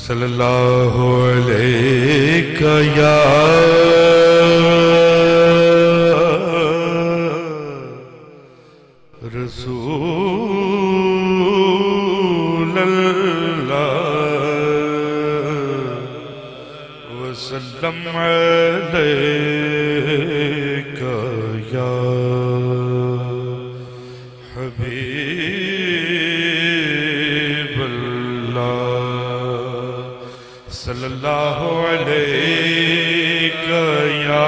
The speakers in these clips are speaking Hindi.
सल्लल्लाहु अलैका या रसूल अल्लाह वसल्लम अलैका या हबीब अल्लाह सल्लल्लाहु अलैका या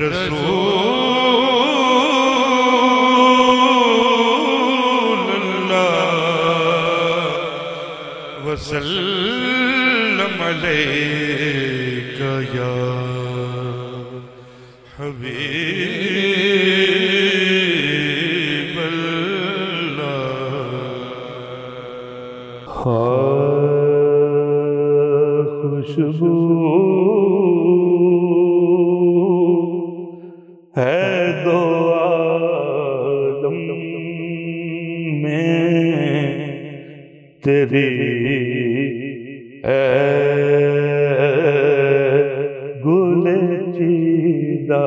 रसूल अल्लाह वसल्लम अलैका या हबीब अल्लाह। खुशबू है दो आलम में तेरी गुल चीदा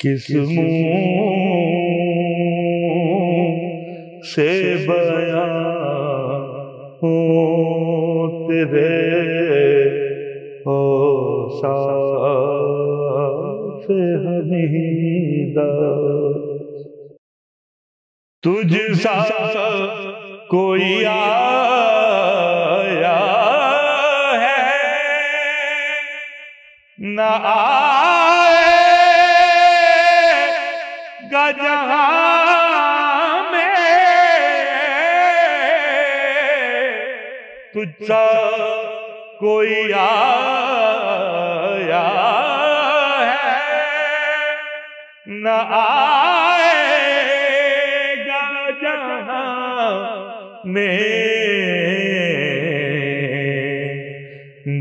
किस मुँह से बयां हो तेरे हो साफ हमीदा। तुझ सा कोई आया है न आएगा जहां में, तुझ सा कोई आया है न आएगा जहां में,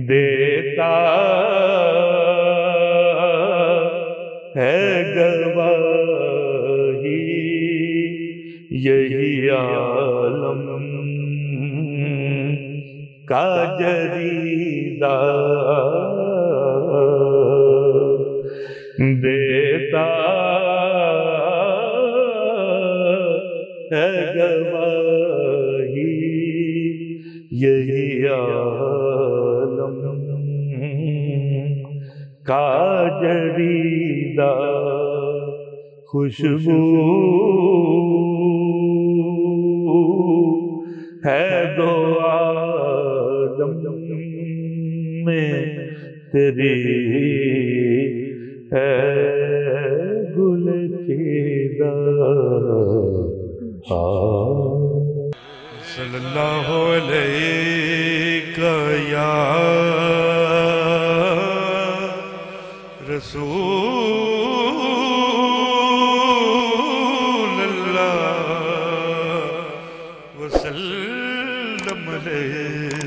देता है गवाही यही आलम का जरीदा, देता है गवाही यही आलम का जरीदा। खुशबू है दो आलम में तेरी है गुल चीदा। सल्लल्लाहु अलैका या रसूल अल्लाह वसल्लम अलैका